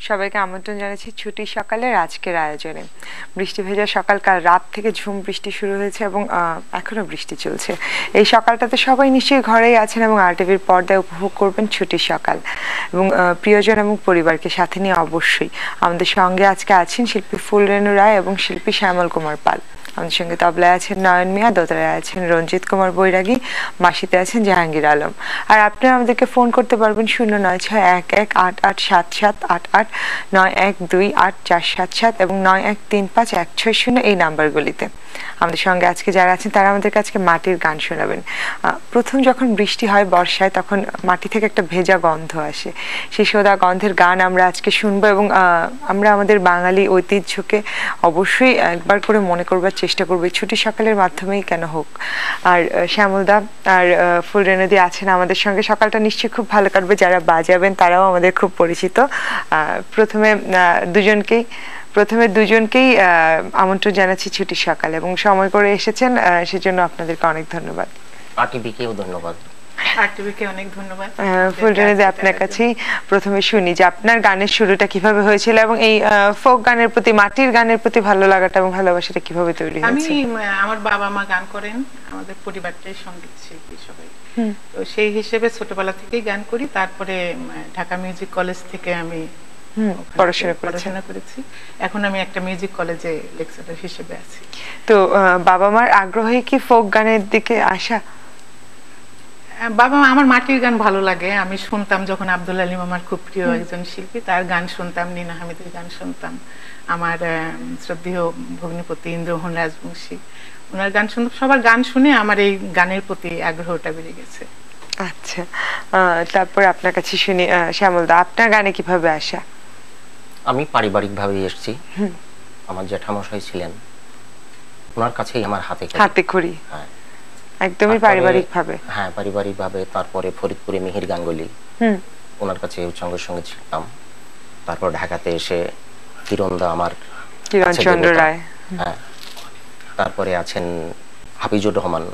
সবাইকে আমন্ত্রণ জানাচ্ছি ছুটির সকালের আজকের আয়োজনে। বৃষ্টি ভেজা সকাল, কাল রাত থেকে ঝুম বৃষ্টি শুরু হয়েছে এবং এখনো বৃষ্টি চলছে। এই সকালটাতে সবাই নিশ্চয়ই ঘরেই আছেন এবং আরটিভির পর্দায় উপভোগ করবেন ছুটির সকাল এবং প্রিয়জন এবং পরিবারকে সাথে নিয়ে অবশ্যই আমাদের সঙ্গে আজকে আছেন শিল্পী ফুলরেণু রায় এবং শিল্পী শ্যামল কুমার পাল। আমাদের সঙ্গে তবলায় আছেন নয়ন মিয়া, দোতারায় আছেন রঞ্জিত কুমার বৈরাগী, বাঁশিতে আছেন জাহাঙ্গীর আলম। আর আপনারা আমাদেরকে ফোন করতে পারবেন 0961177788, 91284777 এবং 913516 এই নাম্বারগুলিতে। আমাদের সঙ্গে আজকে যারা আছেন তারা আমাদেরকে আজকে মাটির গান শোনাবেন। প্রথম যখন বৃষ্টি হয় বর্ষায় তখন মাটি থেকে একটা ভেজা গন্ধ আসে, সেই সোদা গন্ধের গান আমরা আজকে শুনবো এবং আমরা আমাদের বাঙালি ঐতিহ্যকে অবশ্যই একবার করে মনে করবার চেষ্টা করবো ছুটির সকালের মাধ্যমেই কেন হোক। আর শ্যামলদা আর ফুলরেণুদি আছেন আমাদের সঙ্গে, সকালটা নিশ্চয়ই খুব ভালো কাটবে। যারা বাজাবেন তারাও আমাদের খুব পরিচিত। প্রথমে দুজনকেই আমন্ত্রণ জানাচ্ছি ছুটির সকালে এবং সময় করে এসেছেন সেজন্য আপনাদেরকে অনেক ধন্যবাদ। আরটিভিকেও ধন্যবাদ। আরটিভিকে অনেক ধন্যবাদ। ফুলরেণুদি, আপনার কাছেই প্রথমে শুনি যে আপনার গানের শুরুটা কিভাবে হয়েছিল এবং এই ফোক গানের প্রতি, মাটির গানের প্রতি ভালো লাগাটা এবং ভালোবাসাটা কিভাবে তৈরি হয়েছে? আমার বাবা মা গান করেন, আমাদের পরিবারটাই সঙ্গীত শিল্পী সবাই, তো সেই হিসেবে ছোটবেলা থেকেই গান করি। তারপরে ঢাকা মিউজিক কলেজ থেকে আমি পড়াশোনা করেছি। এখন আমি একটা মিউজিক কলেজে লেকচারার হিসেবে আছি। তো বাবা মার আগ্রহে কি ফোক গানের দিকে আসা? বাবা আমার মাটির গান ভালো লাগে, আমি শুনতাম যখন আব্দুল আলীম আমার খুব প্রিয় একজন শিল্পী, তার গান শুনতাম, নীনা হামিদের গান শুনতাম। আমার শ্রদ্ধেয় ভগ্নিপতি ইন্দ্রমোহন রাজবংশী, ওনার গান শুনতাম। সবার গান শুনে আমার এই গানের প্রতি আগ্রহটা বেড়ে গেছে। আচ্ছা, তারপর আপনার কাছে শুনি শ্যামলদা, আপনার গানে কিভাবে আসা? আমি পারিবারিক ভাবে এসেছি। আমার জ্যাঠামশাই ছিলেন, ওনার কাছেই আমার হাতে খড়ি। হ্যাঁ, একদমই পারিবারিক ভাবে। হ্যাঁ, পারিবারিক ভাবে। তারপরে ফরিদপুরে মিহির গাঙ্গুলি, ওনার কাছে উচ্চাঙ্গ সঙ্গীত শিখতাম। তারপর ঢাকাতে এসে কিরণদা, আমার কিরণচন্দ্র রায়। হ্যাঁ, তারপরে আছেন হাফিজুর রহমান,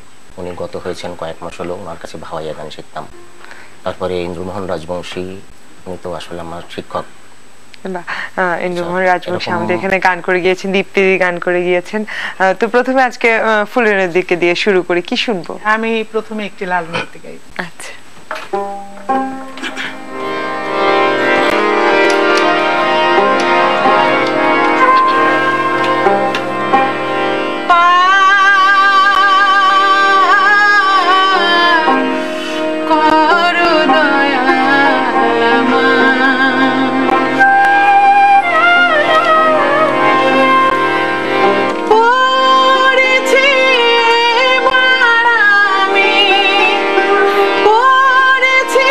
উনি গত হয়েছেন কয়েক মাস হলো, ওনার কাছে ভাওয়াইয়া গান শিখতাম। তারপরে ইন্দ্রমোহন রাজবংশী, উনি তো আসলে আমার শিক্ষক। ইন্দ্রমোহন রাজবংশী আমাদের এখানে গান করে গিয়েছেন, দীপ্তিদি গান করে গিয়েছেন। তো প্রথমে আজকে ফুলরেণুর দিকে দিয়ে শুরু করি, কি শুনবো? আমি প্রথমে একটি লাল মেঘটি গাইব। আচ্ছা। পড়েছি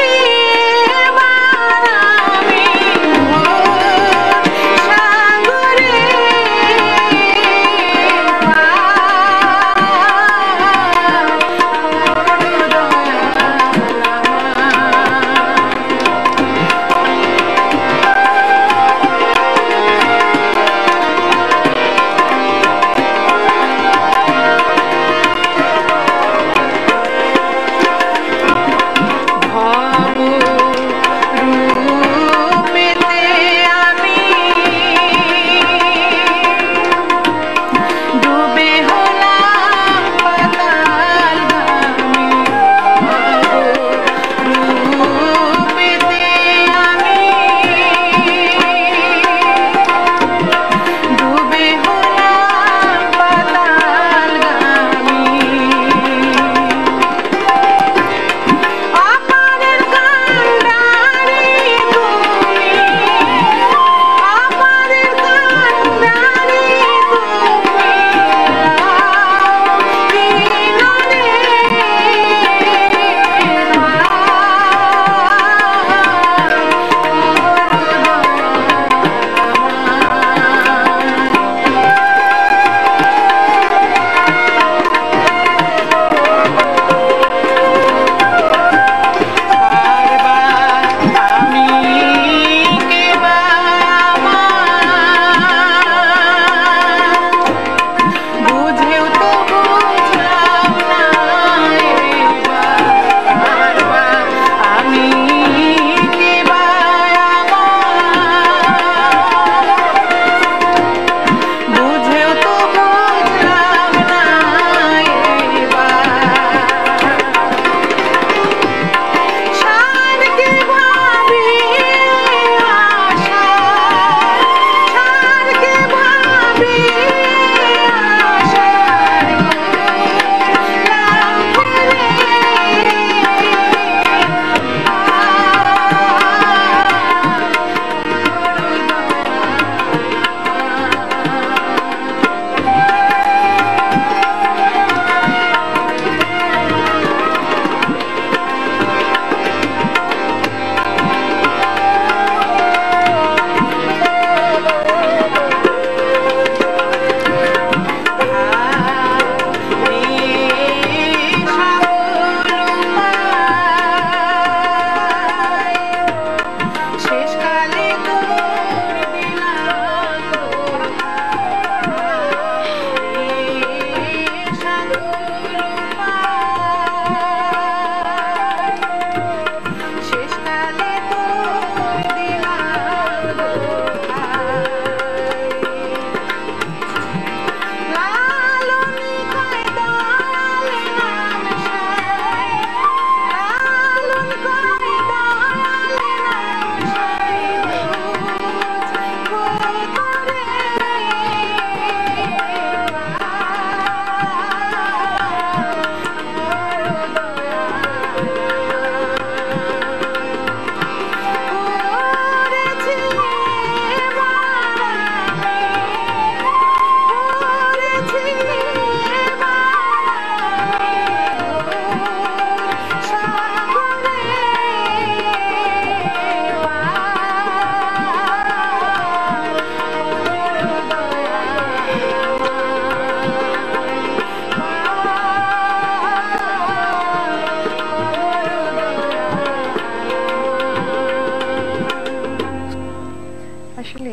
আসলে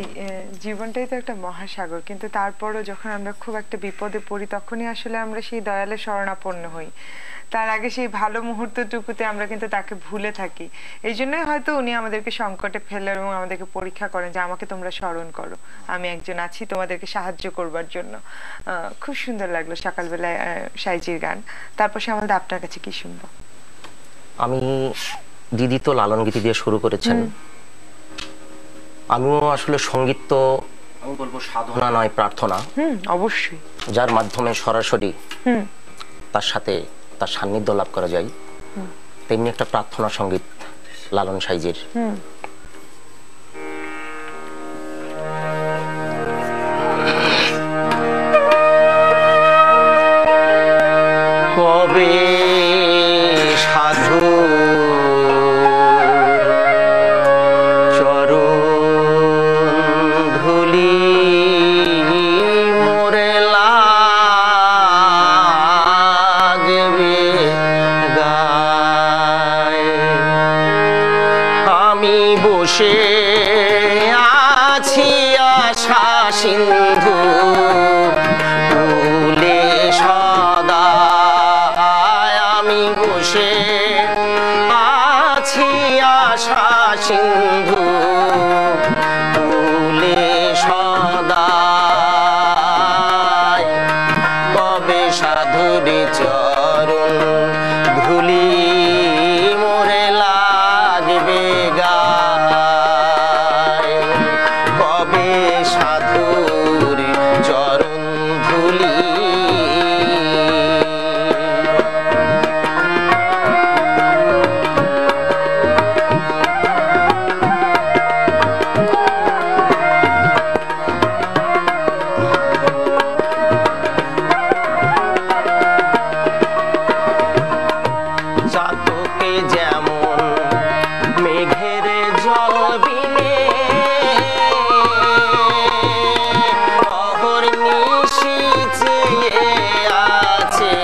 জীবনটাই তো একটা মহাসাগর, কিন্তু তারপরও যখন আমরা খুব একটা বিপদে পড়ি তখনই আসলে আমরা সেই দয়ালের শরণাপন্ন হই। তার আগে সেই ভালো মুহূর্তটুকুতে আমরা কিন্তু তাকে ভুলে থাকি। এই জন্যই হয়তো উনি আমাদেরকে সংকটে ফেলেন এবং আমাদেরকে পরীক্ষা করেন যে আমাকে তোমরা স্মরণ করো, আমি একজন আছি তোমাদেরকে সাহায্য করবার জন্য। খুব সুন্দর লাগলো সকালবেলায় সাইজির গান। তারপর শ্যামলদা আপনার কাছে কি শুনবো? আমি দিদি তো লালন গীতি দিয়ে শুরু করেছেন, আমিও আসলে সঙ্গীত তো আমি বলবো সাধনা নয় প্রার্থনা। অবশ্যই। যার মাধ্যমে সরাসরি তার সাথে তার সান্নিধ্য লাভ করা যায়, তেমনি একটা প্রার্থনা সঙ্গীত লালন সাইজির। কবে সাধু বসে আছি আশা সিন্ধু তুলে সদা, আমি বসে আছি আশা সিন্ধু তুলে সদা, কবে সাধুর চরণ ধুলি মোরে লাগবে গায়, কবে সাধুর চরণ ধুলি। চাতকে যেমন মেঘের জল বিনে অহর নিশি চেয়ে আছে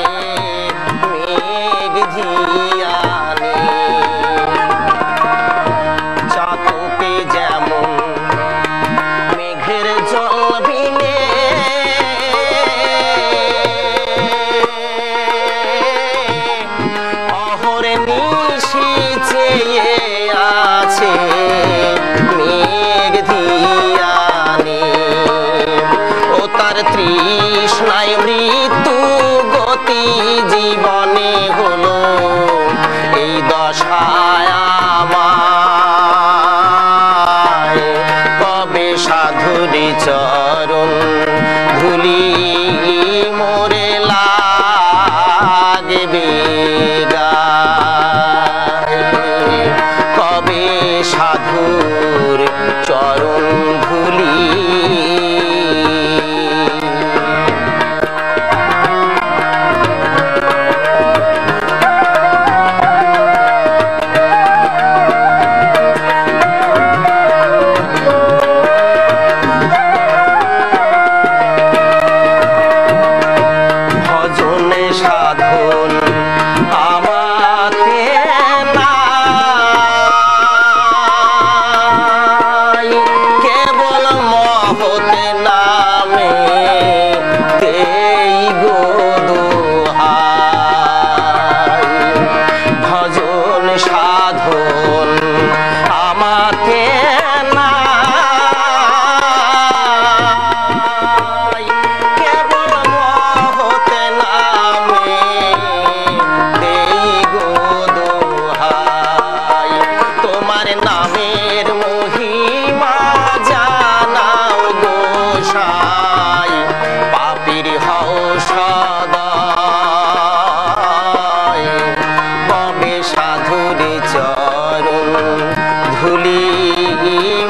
মেঘ ধিয়ানে, চাতকে যেমন মেঘের জল বিনে অহরে নিশি চেয়ে আছে মেঘ ধিয়ানে, ও তার তৃষ্ণায় মৃত্যু গতি জীবনে হলো এই দশায় আমায়, কবে সাধুর চরণ ধুলি মোরে লাগবে গায়, কবে সাধুর চরণ ধুলি। ভজনে সাধন আমাকে নাই, কেবল মহতে নামে তেই গো দোহাই, ভজন সাধন আমাকে নাই, কেবল মহতে নামে দেই গো দোহাই, তোমার নামের মহিমা জানাও গোসাই, পাপীর হও সদয়, কবে সাধুর চরণ ধুলি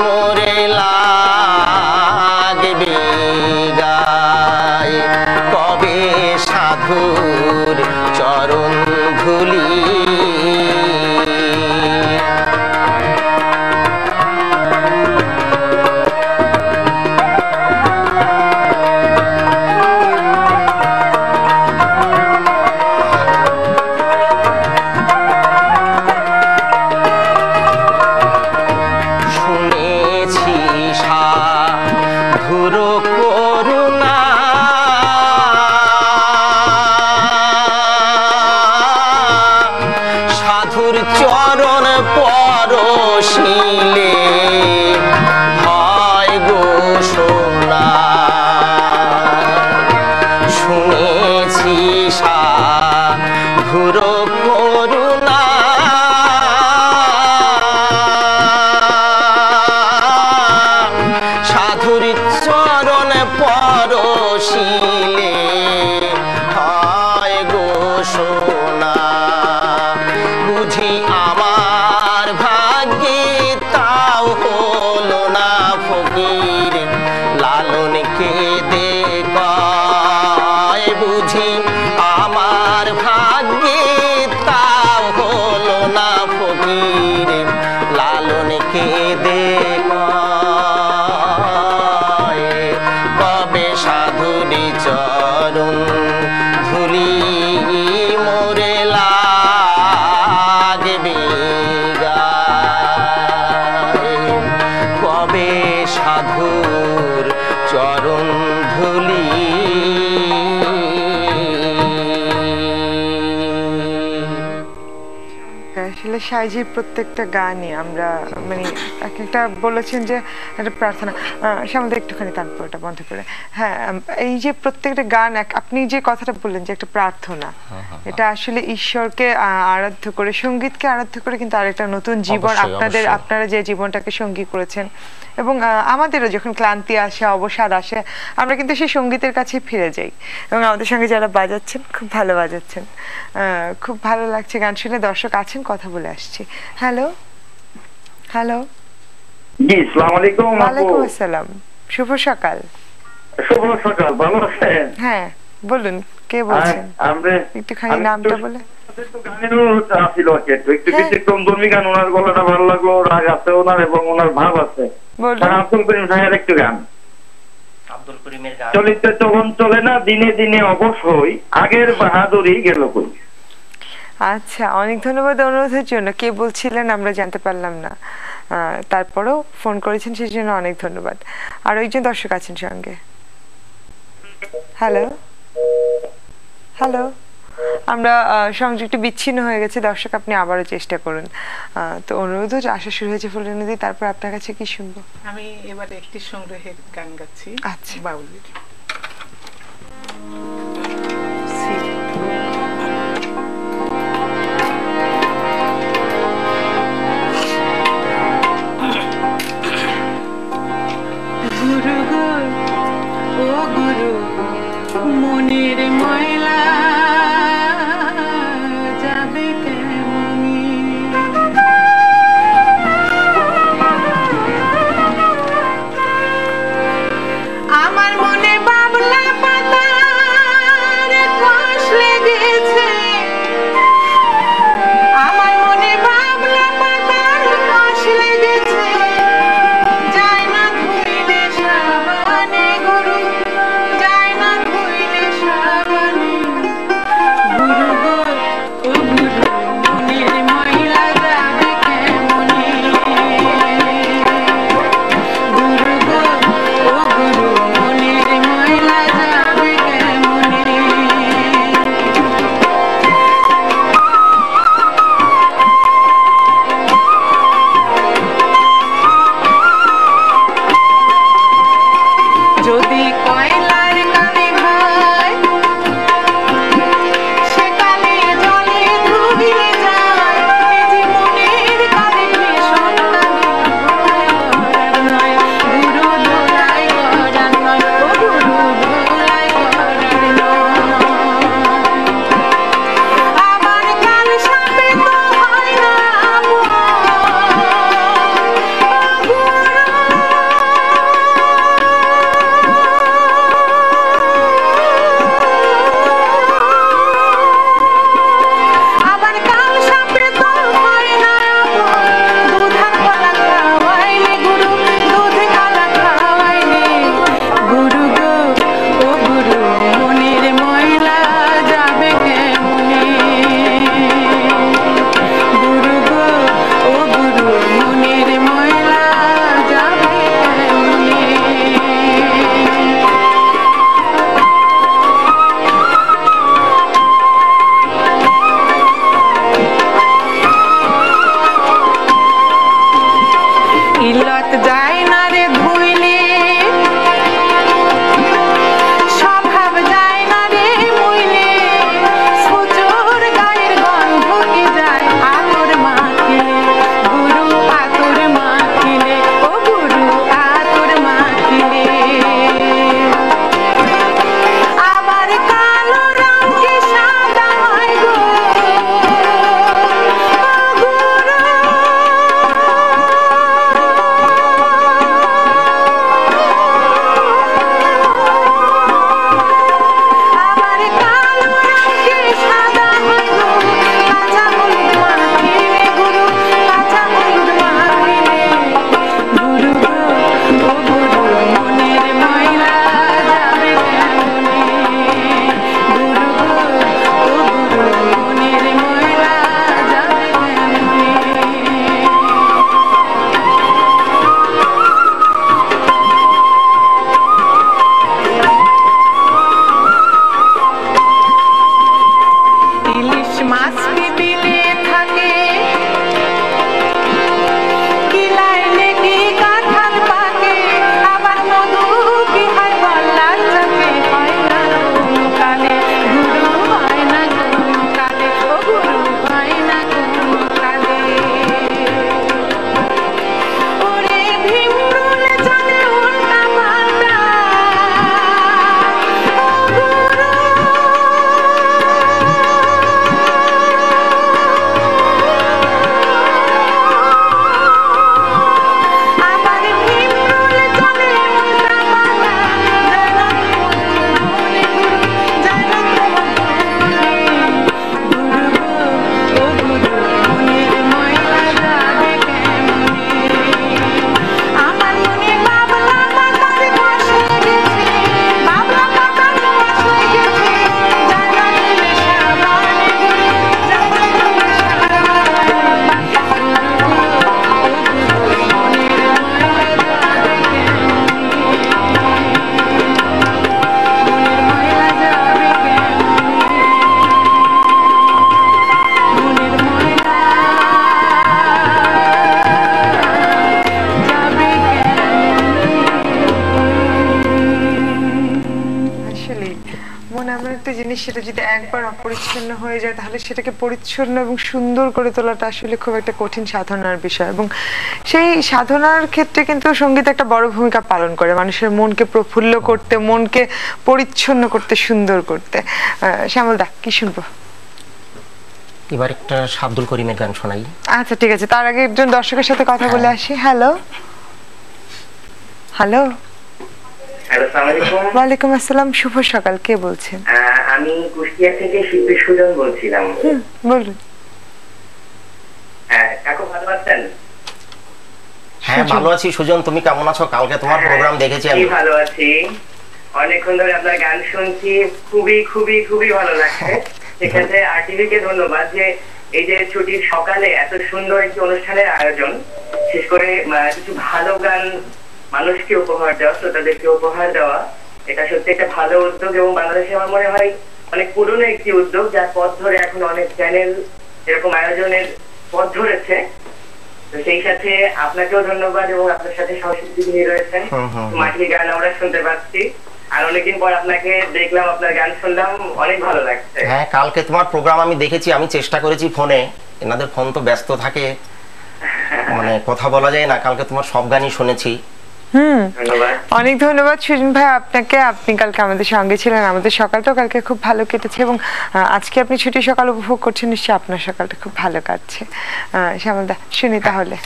মোরে লাগবে গায়, কবে সাধুর চরণ ধুলি। শুনেছি ফকির লালন কেঁদে কয় বুঝি আমার ভাগ্যে তাও হলো না ফকির লালন কেঁদে কয় কবে সাধুরি চরণ ধুলি মোরে লাগবে গায়ে কবে সাধুর চরণ ধুলি আসলে সাইজির প্রত্যেকটা গানই আমরা মানে এক একটা বলেছেন যে একটা প্রার্থনা সামনে একটুখানি তারপরটা বন্ধ করে। হ্যাঁ, এই যে প্রত্যেকটা গান আপনি যে কথাটা বললেন যে একটা প্রার্থনা, এটা আসলে ঈশ্বরকে আরাধ্য করে, সঙ্গীতকে আরাধ্য করে কিন্তু আরেকটা নতুন জীবন আপনারা যে জীবনটাকে সঙ্গী করেছেন। এবং আমাদেরও যখন ক্লান্তি আসে, অবসাদ আসে, আমরা কিন্তু সেই সঙ্গীতের কাছে ফিরে যাই। এবং আমাদের সঙ্গে যারা বাজাচ্ছেন খুব ভালো বাজাচ্ছেন, খুব ভালো লাগছে গান শুনে। দর্শক আছেন, কথা বলে আসছি। হ্যালো হ্যালো, জি আসসালামু আলাইকুম। ওয়ালাইকুম আসসালাম, শুভ সকাল। শুভ সকাল, ভালো আছেন? হ্যাঁ বলুন, কে বলছেন? একটুখানি নামটা বলে। গানের অনুরোধ ছিল একটু ব্যতিক্রম ধর্মী গান, ওনার গলাটা ভালো লাগলো, রাগ আছে ওনার এবং ওনার ভাব আছে। আব্দুল করিম সাহেবের একটু গান। আব্দুল করিমের গান। চলিতে চলন চলে না, দিনে দিনে অবশ্যই আগের বাহাদুরি গেল কই। আচ্ছা, অনেক ধন্যবাদ অনুরোধের জন্য। কে বলছিলেন আমরা জানতে পারলাম না, তারপরেও ফোন করেছেন সেই জন্য অনেক ধন্যবাদ। আর একজন দর্শক আছেন সঙ্গে। হ্যালো হ্যালো, আমরা সংযোগটি বিচ্ছিন্ন হয়ে গেছে। দর্শক আপনি আবারও চেষ্টা করুন। তো অনুরোধ আসা শুরু হয়েছে ফুলের নদী, তারপর আপনার কাছে কি শুনবো? আমি এবার একটি সংগ্রহের গান গাচ্ছি। আচ্ছা, বাউলের। গুরু গো ও গুরু, মনের ময়লা যাবে কেমনি? আমার মনে এমন একটা জিনিস, সেটা যদি একবার অপরিচ্ছন্ন হয়ে যায় তাহলে সেটাকে পরিচ্ছন্ন এবং সুন্দর করে তোলাটা আসলে খুব একটা কঠিন সাধনার বিষয়, এবং সেই সাধনার ক্ষেত্রে কিন্তু সঙ্গীত একটা বড় ভূমিকা পালন করে মানুষের মনকে প্রফুল্ল করতে, মনকে পরিচ্ছন্ন করতে, সুন্দর করতে। শ্যামল দা, কি শুনবো? এবার একটা আব্দুল করিমের গান শোনাই। আচ্ছা ঠিক আছে, তার আগে একজন দর্শকের সাথে কথা বলে আসি। Hello hello. ওয়ালাইকুম আসসালাম, শুভ সকাল। কে বলছেন? আমি কুষ্টিয়া থেকে শিল্পী সুজন বলছিলাম। বলুন। কাকু ভালো আছেন? হ্যাঁ ভালো আছি সুজন, তুমি কেমন আছো? কালকে তোমার প্রোগ্রাম দেখেছি আমি। ভালো আছি, অনেকক্ষণ ধরে আপনার গান শুনছি, খুবই খুবই খুবই ভালো লাগছে। সেক্ষেত্রে আরটিভি কে ধন্যবাদ যে এই যে ছুটির সকালে এত সুন্দর একটি অনুষ্ঠানের আয়োজন, শেষ করে কিছু ভালো গান মানুষকে উপহার দেওয়া, শ্রোতাদেরকে উপহার দেওয়া, এটা সত্যি একটা ভালো উদ্যোগ। এবং বাংলাদেশে আমার মনে হয় অনেক পুরনো একটি উদ্যোগ, যার পথ ধরে এখন অনেক চ্যানেল এরকম আয়োজনের পথ ধরেছে। তো সেই সাথে আপনাকেও ধন্যবাদ, এবং আপনার সাথে সহশিল্পী যিনি রয়েছেন, মাটির গান আমরা শুনতে পাচ্ছি। আর অনেকদিন পর আপনাকে দেখলাম, আপনার গান শুনলাম, অনেক ভালো লাগছে। হ্যাঁ কালকে তোমার প্রোগ্রাম আমি দেখেছি, আমি চেষ্টা করেছি ফোনে, এনাদের ফোন তো ব্যস্ত থাকে, মানে কথা বলা যায় না। কালকে তোমার সব গানই শুনেছি। অনেক ধন্যবাদ সুজন ভাই আপনাকে। আপনি কালকে আমাদের সঙ্গে ছিলেন, আমাদের সকালটাও কালকে খুব ভালো কেটেছে, এবং আজকে আপনি ছুটি সকাল উপভোগ করছেন, নিশ্চয়ই আপনার সকালটা খুব ভালো কাটছে। শ্যামলদা, শুনি তাহলে।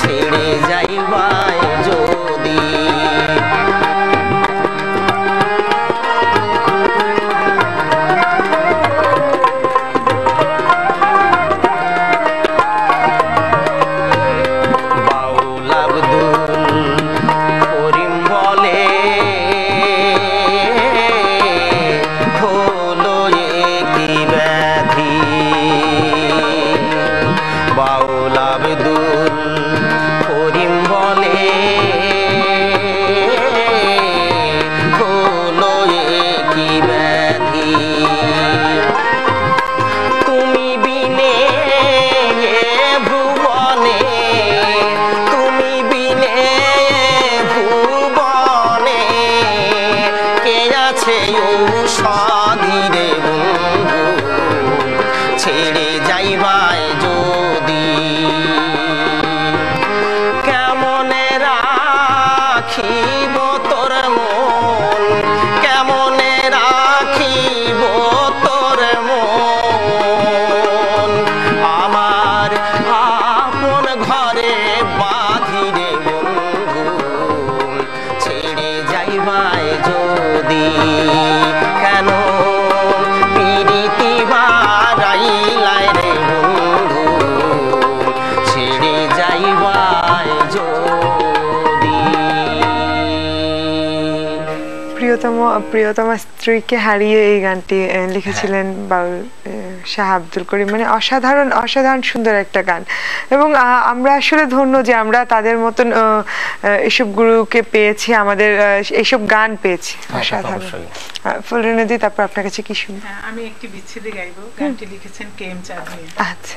ছেড়ে প্রিয়তমা স্ত্রীকে হারিয়ে এই গানটি লিখেছিলেন বাউল শাহ আব্দুল করিম। মানে অসাধারণ অসাধারণ সুন্দর একটা গান, এবং আমরা আসলে ধন্য যে আমরা তাদের মতন এসব গুরুকে পেয়েছি, আমাদের এইসব গান পেয়েছি। অসাধারণ। ফুলরিনদি, তারপর আপনার কাছে কি শুনবো? আমি একটি বিচ্ছেদে গাইবো। গানটি লিখেছেন কে এম চাঁদনি। আচ্ছা।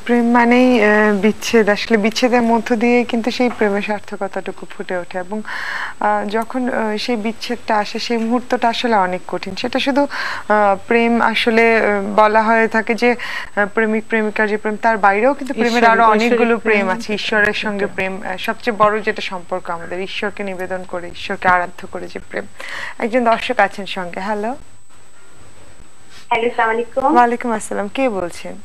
প্রেম মানেই বিচ্ছেদ, আসলে বিচ্ছেদের মধ্য দিয়ে কিন্তু সেই প্রেমের সার্থকতাটুকু ফুটে ওঠে, এবং যখন সেই বিচ্ছেদটা আসে সেই মুহূর্তটা আসলে অনেক কঠিন। সেটা শুধু প্রেম, আসলে বলা হয়ে থাকে যে প্রেমিক প্রেমিকার যে প্রেম, তার বাইরেও কিন্তু প্রেমের আরো অনেকগুলো প্রেম আছে। ঈশ্বরের সঙ্গে প্রেম, সবচেয়ে বড় যেটা সম্পর্ক আমাদের, ঈশ্বরকে নিবেদন করে, ঈশ্বরকে আরাধ্য করে যে প্রেম। একজন দর্শক আছেন সঙ্গে। হ্যালো। হ্যালো, আসসালামু আলাইকুম। ওয়ালাইকুম আসসালাম, কে বলছেন?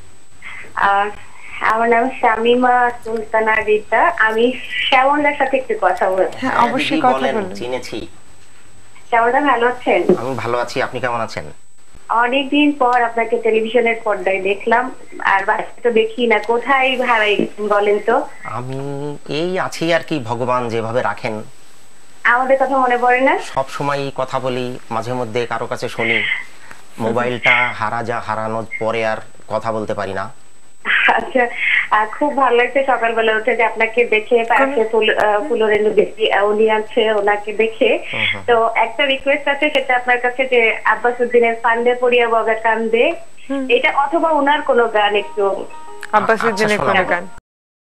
আমার নাম শামিমা সুলতানা রিতা। আমি শ্যামলদার সাথে একটু কথা বলবো। হ্যাঁ, অবশ্যই কথা বলুন। চিনেছি। শ্যামলদা ভালো আছেন? আমি ভালো আছি, আপনি কেমন আছেন? অনেকদিন পর আপনাকে টেলিভিশনের পর্দায় দেখলাম, আর বাসায় তো দেখি না, কোথায় হারাই বলেন তো? আমি এই আছি আর কি, ভগবান যেভাবে রাখেন। আমাদের কথা মনে পড়ে না? সব সময় কথা বলি, মাঝে মধ্যে কারো কাছে শুনি, মোবাইলটা হারানোর পরে আর কথা বলতে পারি না। আচ্ছা, খুব ভালো লাগছে সকালবেলা উঠে যে আপনাকে দেখে, পাশে ফুলরেন্দু বেশি উনি আছে, ওনাকে দেখে। তো একটা রিকোয়েস্ট আছে, সেটা আপনার কাছে, যে আব্বাস উদ্দিনের ফান্দে পড়িয়া বগা কান্দে, এটা অথবা ওনার কোনো গান একটু, আব্বাস উদ্দিনের কোনো গান।